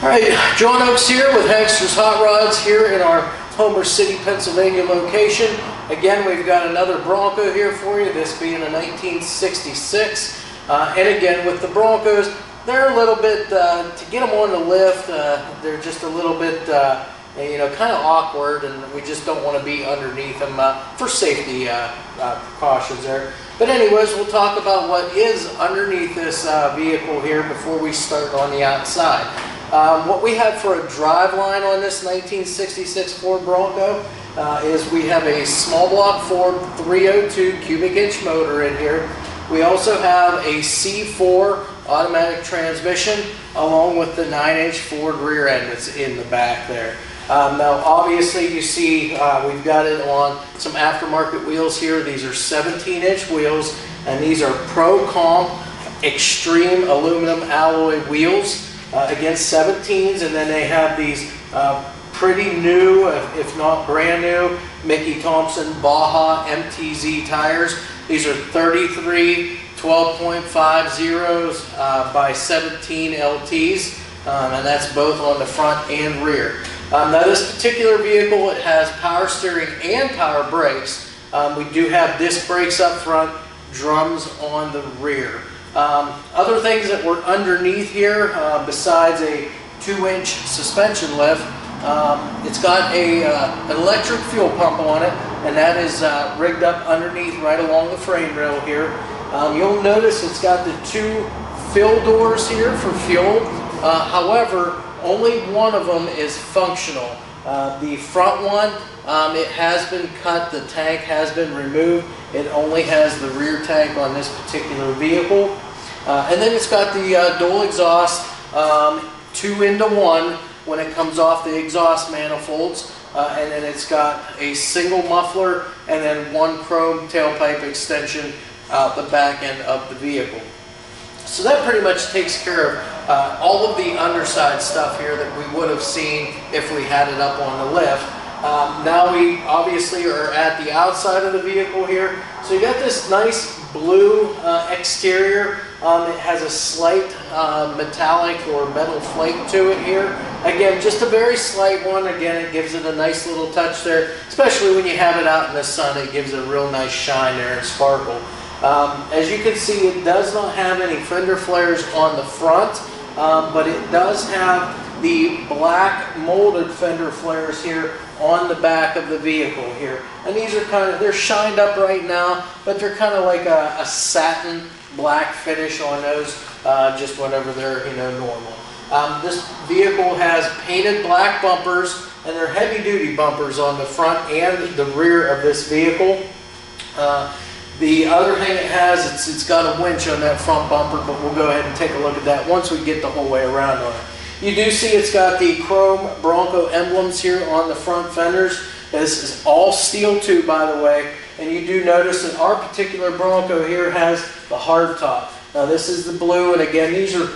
Alright, John Oaks here with HANKSTERS Hot Rods here in our Homer City, Pennsylvania location. Again, we've got another Bronco here for you, this being a 1966. And again, with the Broncos, they're a little bit, to get them on the lift, they're just a little bit, kind of awkward, and we just don't want to be underneath them for safety precautions there. But anyways, we'll talk about what is underneath this vehicle here before we start on the outside. What we have for a drive line on this 1966 Ford Bronco is we have a small block Ford 302 cubic inch motor in here. We also have a C4 automatic transmission along with the 9-inch Ford rear end that's in the back there. Now obviously you see we've got it on some aftermarket wheels here. These are 17-inch wheels, and these are Pro Comp Extreme aluminum alloy wheels. Again, 17s, and then they have these pretty new, if not brand new, Mickey Thompson Baja MTZ tires. These are 33 12.50s by 17 LTs, and that's both on the front and rear. Now this particular vehicle, it has power steering and power brakes. We do have disc brakes up front, drums on the rear. Other things that were underneath here, besides a 2-inch suspension lift, it's got an electric fuel pump on it, and that is rigged up underneath right along the frame rail here. You'll notice it's got the 2 fill doors here for fuel. However, only one of them is functional. The front one, it has been cut, the tank has been removed. It only has the rear tank on this particular vehicle. And then it's got the dual exhaust, 2 into 1 when it comes off the exhaust manifolds. And then it's got a single muffler and then 1 chrome tailpipe extension out the back end of the vehicle. So that pretty much takes care of all of the underside stuff here that we would have seen if we had it up on the lift. Now we obviously are at the outside of the vehicle here. So you got this nice blue exterior. It has a slight metallic or metal flake to it here. Again, just a very slight one. Again, it gives it a nice little touch there, especially when you have it out in the sun. It gives it a real nice shine there and sparkle. As you can see, it does not have any fender flares on the front, but it does have the black molded fender flares here on the back of the vehicle here. And these are they're shined up right now, but they're kind of like a satin black finish on those just whenever they're normal. This vehicle has painted black bumpers, and they're heavy duty bumpers on the front and the rear of this vehicle. The other thing it has, it's got a winch on that front bumper, but we'll go ahead and take a look at that once we get the whole way around on it. You do see it's got the chrome Bronco emblems here on the front fenders. This is all steel too, by the way, and you do notice that our particular Bronco here has the hard top. Now this is the blue, and again, these are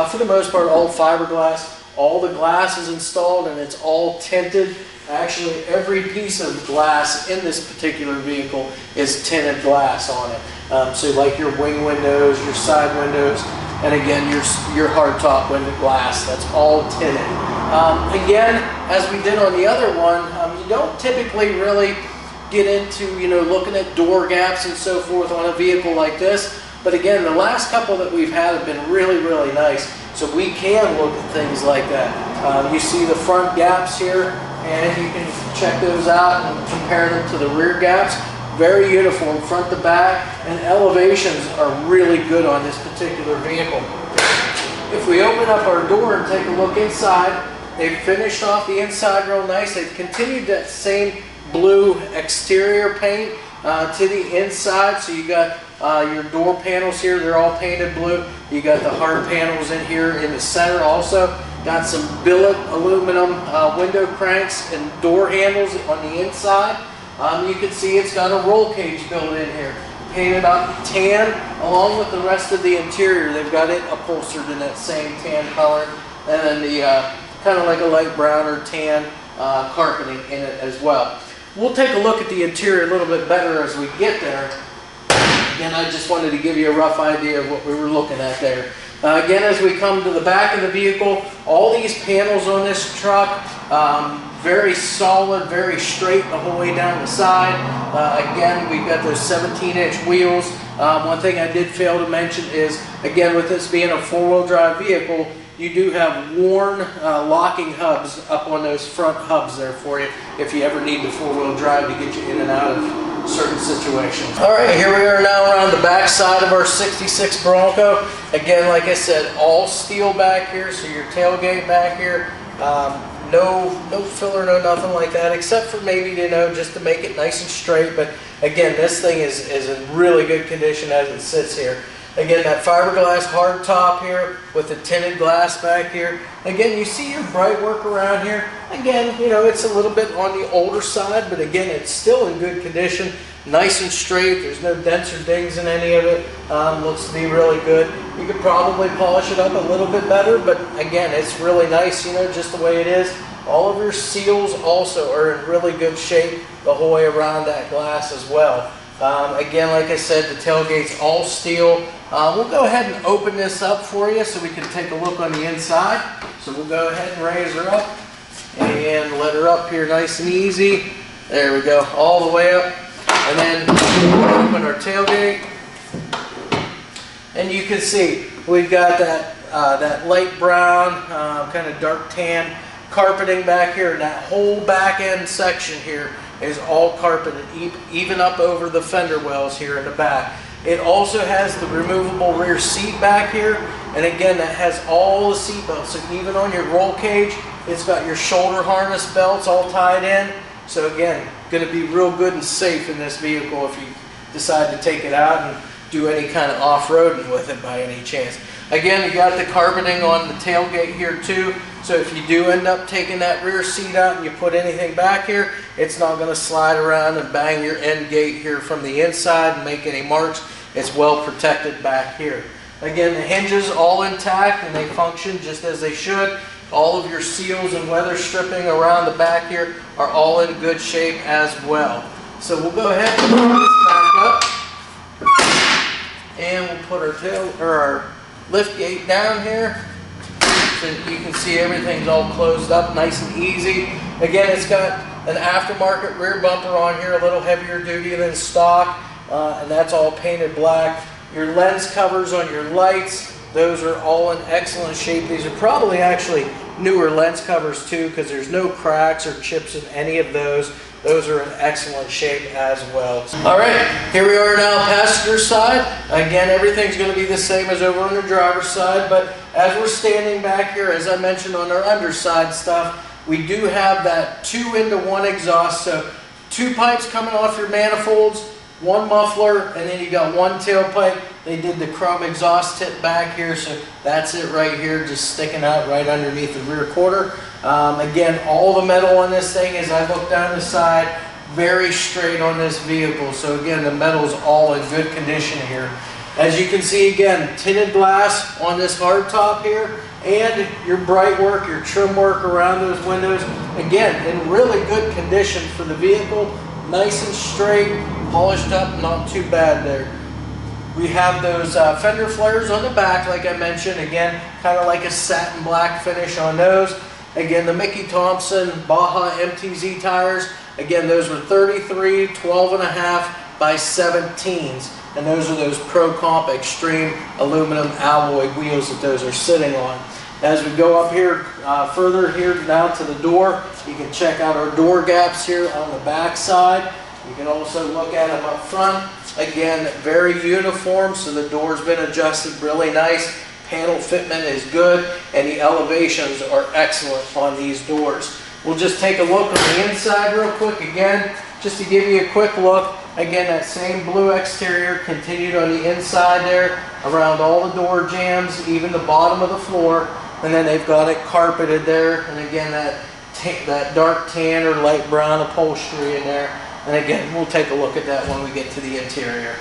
for the most part all fiberglass. All the glass is installed, and it's all tinted. Actually, every piece of glass in this particular vehicle is tinted glass on it. So like your wing windows, your side windows, and again your hardtop window glass, that's all tinted. Again, as we did on the other one, you don't typically really get into looking at door gaps and so forth on a vehicle like this. But again, the last couple that we've had have been really, really nice. So we can look at things like that. You see the front gaps here, and you can check those out and compare them to the rear gaps. Very uniform front to back, and elevations are really good on this particular vehicle. If we open up our door and take a look inside, they've finished off the inside real nice. They've continued that same blue exterior paint to the inside. So you got your door panels here, they're all painted blue. You got the hard panels in here in the center also. Got some billet aluminum window cranks and door handles on the inside. You can see it's got a roll cage built in here. Painted up tan along with the rest of the interior. They've got it upholstered in that same tan color. And then the kind of like a light brown or tan carpeting in it as well. We'll take a look at the interior a little bit better as we get there. Again, I just wanted to give you a rough idea of what we were looking at there. Again, as we come to the back of the vehicle, all these panels on this truck, very solid, very straight the whole way down the side. Again, we've got those 17-inch wheels. One thing I did fail to mention is, again, with this being a four-wheel drive vehicle, you do have worn locking hubs up on those front hubs there for you if you ever need the four-wheel drive to get you in and out of certain situations. All right, here we are now around the back side of our 66 Bronco. Again, like I said, all steel back here, so your tailgate back here, no filler, no nothing like that, except for maybe, just to make it nice and straight. But again, this thing is in really good condition as it sits here. Again, that fiberglass hard top here with the tinted glass back here. Again, you see your bright work around here. Again, it's a little bit on the older side, but again, it's still in good condition. Nice and straight. There's no dents or dings in any of it. Looks to be really good. You could probably polish it up a little bit better, but again, it's really nice, just the way it is. All of your seals also are in really good shape the whole way around that glass as well. Again, like I said, the tailgate's all steel. We'll go ahead and open this up for you so we can take a look on the inside. So we'll go ahead and raise her up and let her up here nice and easy. There we go, all the way up. And then we'll open our tailgate. And you can see we've got that light brown, kind of dark tan carpeting back here. And that whole back end section here is all carpeted, even up over the fender wells here in the back. It also has the removable rear seat back here, and again, that has all the seat belts. So even on your roll cage, it's got your shoulder harness belts all tied in. So again, going to be real good and safe in this vehicle if you decide to take it out and do any kind of off-roading with it by any chance. Again, you got the carpeting on the tailgate here too, so if you do end up taking that rear seat out and you put anything back here, it's not going to slide around and bang your end gate here from the inside and make any marks. It's well protected back here. Again, the hinges all intact and they function just as they should. All of your seals and weather stripping around the back here are all in good shape as well. So we'll go ahead and put this back up, and we'll put our lift gate down here so you can see everything's all closed up nice and easy. Again, it's got an aftermarket rear bumper on here, a little heavier duty than stock, and that's all painted black. Your lens covers on your lights, those are all in excellent shape. These are probably actually newer lens covers too, because there's no cracks or chips in any of those. Those are in excellent shape as well. All right, here we are now passenger side. Again, everything's going to be the same as over on the driver's side, but as we're standing back here, as I mentioned on our underside stuff, we do have that 2-into-1 exhaust. So 2 pipes coming off your manifolds, 1 muffler, and then you got 1 tailpipe. They did the chrome exhaust tip back here, so that's it right here, just sticking out right underneath the rear quarter. Again, all the metal on this thing, as I look down the side, very straight on this vehicle. So again, the metal is all in good condition here. As you can see, again, tinted glass on this hard top here, and your bright work, your trim work around those windows, again, in really good condition for the vehicle. Nice and straight, polished up, not too bad there. We have those fender flares on the back, like I mentioned. Again, kind of like a satin black finish on those. Again, the Mickey Thompson Baja MTZ tires. Again, those were 33 12.5 by 17s. And those are those Pro Comp Extreme aluminum alloy wheels that those are sitting on. As we go up here, further here now to the door, you can check out our door gaps here on the back side. You can also look at them up front. Again, very uniform, so the door's been adjusted really nice. Panel fitment is good, and the elevations are excellent on these doors. We'll just take a look on the inside real quick again, just to give you a quick look. Again, that same blue exterior continued on the inside there, around all the door jambs, even the bottom of the floor. And then they've got it carpeted there, and again, that dark tan or light brown upholstery in there. And again, we'll take a look at that when we get to the interior.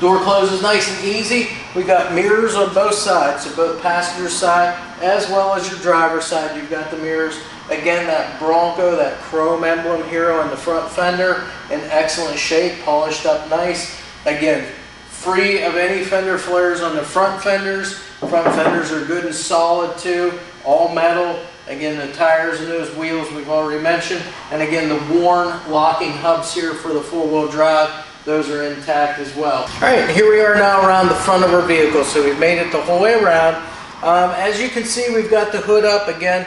Door closes nice and easy. We got mirrors on both sides, so both passenger side as well as your driver's side, you've got the mirrors. Again, that Bronco, that chrome emblem here on the front fender, in excellent shape, polished up nice. Again, free of any fender flares on the front fenders. Front fenders are good and solid too, all metal. Again, the tires and those wheels we've already mentioned. And again, the worn locking hubs here for the four-wheel drive, those are intact as well. All right, here we are now around the front of our vehicle. So we've made it the whole way around. As you can see, we've got the hood up again,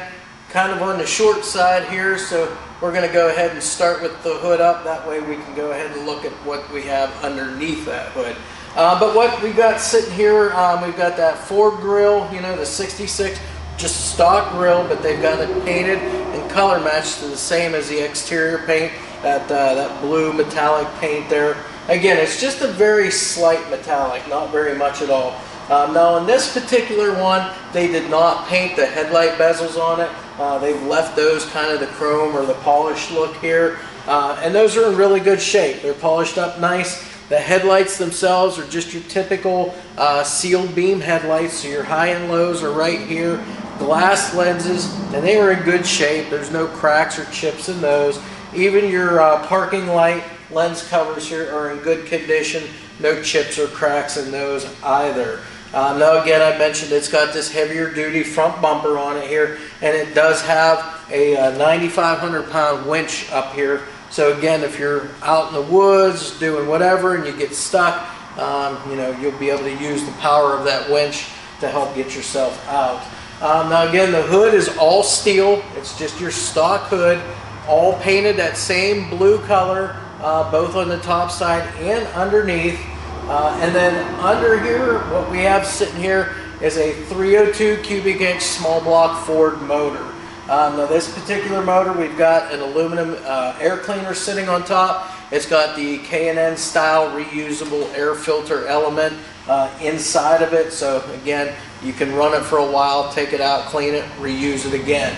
kind of on the short side here. So we're going to go ahead and start with the hood up. That way we can go ahead and look at what we have underneath that hood. But what we got sitting here, we've got that Ford grill, you know, the 66, just stock grill, but they've got it painted and color matched to the same as the exterior paint, that blue metallic paint there. Again, it's just a very slight metallic, not very much at all. Now on this particular one, they did not paint the headlight bezels on it. They've left those kind of the chrome or the polished look here. And those are in really good shape. They're polished up nice. The headlights themselves are just your typical sealed beam headlights. So your high and lows are right here. Glass lenses, and they are in good shape. There's no cracks or chips in those. Even your parking light lens covers here are in good condition. No chips or cracks in those either. Now again, I mentioned it's got this heavier duty front bumper on it here, and it does have a 9,500 pound winch up here. So again, if you're out in the woods doing whatever and you get stuck, you know, you'll be able to use the power of that winch to help get yourself out. Now again, the hood is all steel. It's just your stock hood, all painted that same blue color, both on the top side and underneath. And then under here, what we have sitting here is a 302 cubic inch small block Ford motor. Now this particular motor, we've got an aluminum air cleaner sitting on top. It's got the K&N style reusable air filter element inside of it. So again, you can run it for a while, take it out, clean it, reuse it again.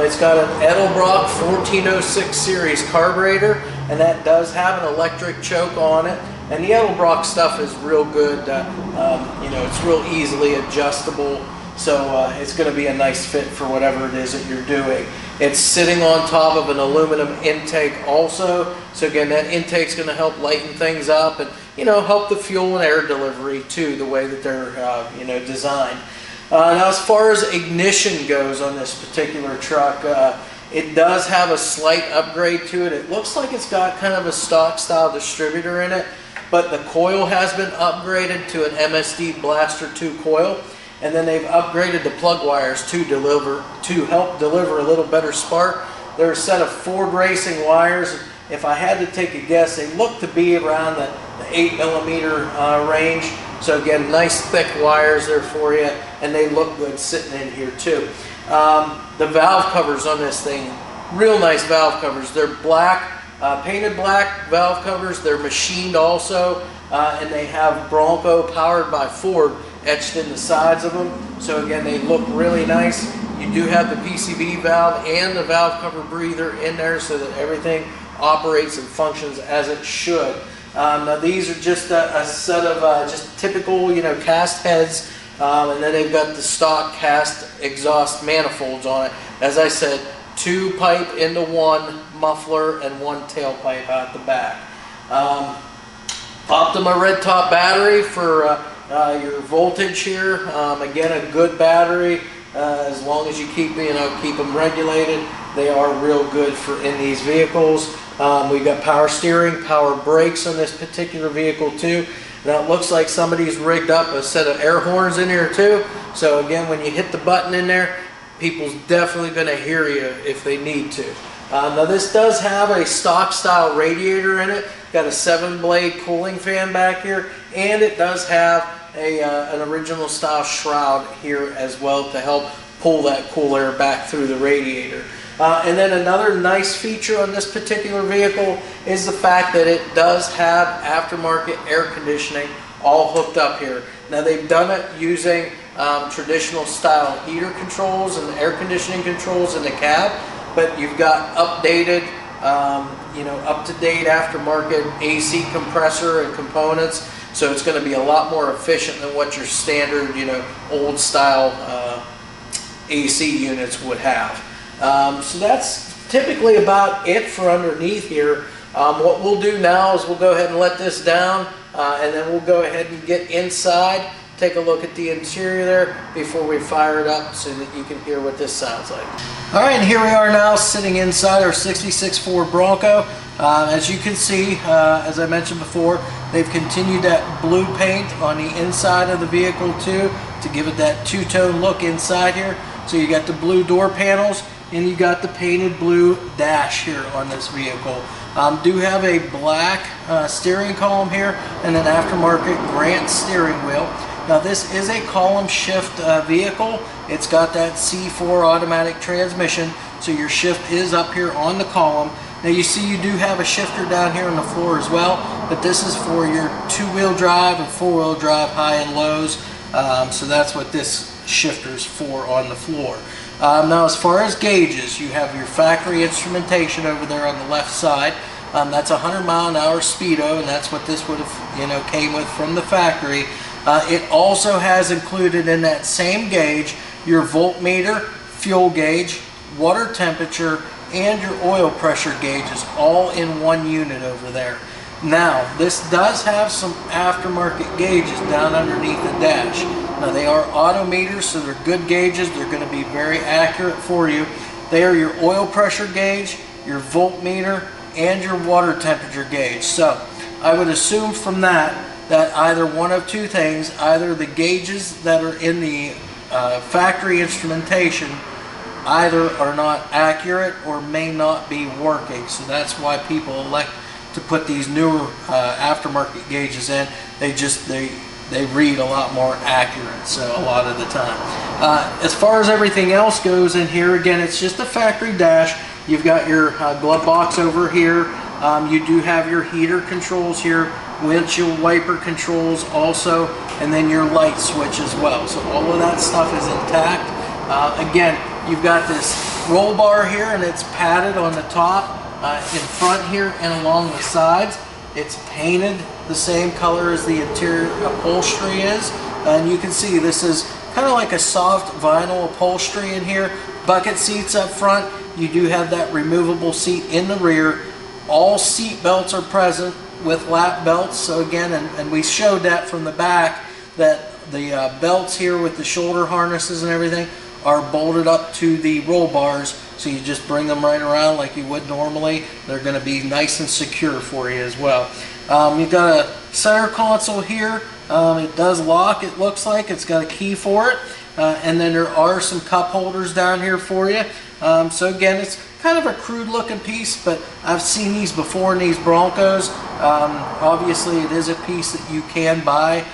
It's got an Edelbrock 1406 series carburetor, and that does have an electric choke on it. And the Edelbrock stuff is real good. You know, it's real easily adjustable. So it's going to be a nice fit for whatever it is that you're doing. It's sitting on top of an aluminum intake also. So again, that intake's going to help lighten things up and, you know, help the fuel and air delivery too, the way that they're, you know, designed. Now as far as ignition goes on this particular truck, it does have a slight upgrade to it. It looks like it's got kind of a stock style distributor in it, but the coil has been upgraded to an MSD Blaster 2 coil. And then they've upgraded the plug wires to help deliver a little better spark. They're a set of Ford racing wires. If I had to take a guess, they look to be around the 8mm range. So again, nice thick wires there for you, and they look good sitting in here too. The valve covers on this thing, real nice valve covers. They're black, painted black valve covers. They're machined also, and they have Bronco powered by Ford etched in the sides of them. So again, they look really nice. You do have the PCV valve and the valve cover breather in there so that everything operates and functions as it should. Now these are just a set of just typical, you know, cast heads, and then they've got the stock cast exhaust manifolds on it. As I said, 2 pipe into 1 muffler and 1 tailpipe out the back. Optima red top battery for your voltage here. Again, a good battery. As long as you keep them regulated, they are real good for in these vehicles. We've got power steering, power brakes on this particular vehicle too. Now it looks like somebody's rigged up a set of air horns in here too. So again, when you hit the button in there, people's definitely going to hear you if they need to. Now this does have a stock style radiator in it. Got a 7-blade cooling fan back here, and it does have an original style shroud here as well to help pull that cool air back through the radiator. And then another nice feature on this particular vehicle is the fact that it does have aftermarket air conditioning all hooked up here. Now they've done it using traditional style heater controls and air conditioning controls in the cab, but you've got updated, you know, up-to-date aftermarket AC compressor and components. So it's going to be a lot more efficient than what your standard, you know, old style AC units would have. So that's typically about it for underneath here. What we'll do now is we'll go ahead and let this down, and then we'll go ahead and get inside take a look at the interior there before we fire it up so that you can hear what this sounds like. All right, and here we are now sitting inside our 66 Ford Bronco. As you can see, as I mentioned before, they've continued that blue paint on the inside of the vehicle too to give it that two-tone look inside here. So you got the blue door panels and you got the painted blue dash here on this vehicle. Do have a black steering column here and an aftermarket Grant steering wheel. Now this is a column shift vehicle. It's got that C4 automatic transmission, so your shift is up here on the column. Now you see you do have a shifter down here on the floor as well, but this is for your two-wheel drive and four-wheel drive high and lows. So that's what this shifter is for on the floor. Now as far as gauges, you have your factory instrumentation over there on the left side. That's 100-mile-an-hour speedo, and that's what this would have, came with from the factory. It also has included in that same gauge your voltmeter, fuel gauge, water temperature, and your oil pressure gauges all in one unit over there. Now, this does have some aftermarket gauges down underneath the dash. Now, they are auto meters, so they're good gauges. They're going to be very accurate for you. They are your oil pressure gauge, your voltmeter, and your water temperature gauge. So, I would assume from that either one of two things, either the gauges that are in the factory instrumentation either are not accurate or may not be working. So that's why people elect to put these newer aftermarket gauges in. They read a lot more accurate, so a lot of the time. As far as everything else goes in here, again, it's just a factory dash. You've got your glove box over here. You do have your heater controls here, windshield wiper controls also, and then your light switch as well. So all of that stuff is intact. Again, you've got this roll bar here, and it's padded on the top, in front here, and along the sides. It's painted the same color as the interior upholstery is, and you can see this is kind of like a soft vinyl upholstery in here. Bucket seats up front. You do have that removable seat in the rear. All seat belts are present with lap belts. So again, and we showed that from the back, that the belts here with the shoulder harnesses and everything are bolted up to the roll bars, so you just bring them right around like you would normally. They're going to be nice and secure for you as well. You've got a center console here. It does lock, it looks like. It's got a key for it. And then there are some cup holders down here for you. So again, it's kind of a crude looking piece, but I've seen these before in these Broncos. Obviously it is a piece that you can buy.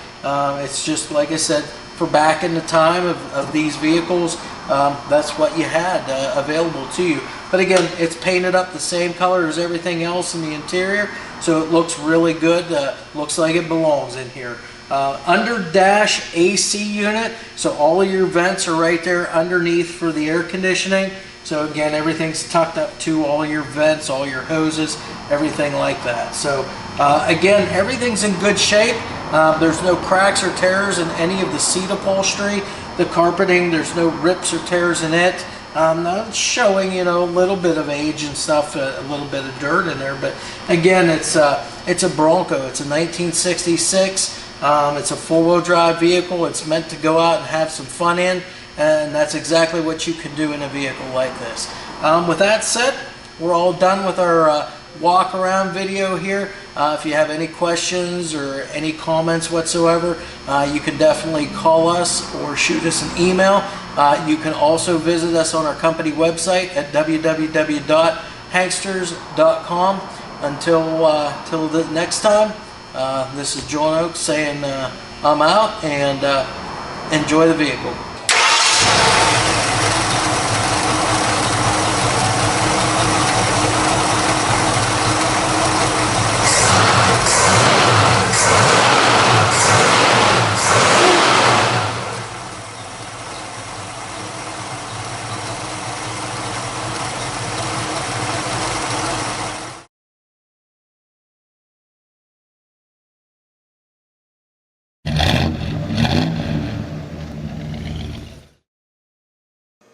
It's just, like I said, for back in the time of these vehicles, that's what you had available to you. But again, it's painted up the same color as everything else in the interior, so it looks really good. Looks like it belongs in here. Under dash AC unit, so all of your vents are right there underneath for the air conditioning. So again, everything's tucked up to all your vents, all your hoses, everything like that. So again, everyth's in good shape. There's no cracks or tears in any of the seat upholstery. The carpeting, there's no rips or tears in it. It's showing, a little bit of age and stuff, a little bit of dirt in there. But again, it's a Bronco. It's a 1966. It's a four-wheel drive vehicle. It's meant to go out and have some fun in, and that's exactly what you can do in a vehicle like this. With that said, we're all done with our walk around video here. If you have any questions or any comments whatsoever, you can definitely call us or shoot us an email. You can also visit us on our company website at www.hanksters.com. Until the next time, this is John Oakes saying I'm out, and enjoy the vehicle.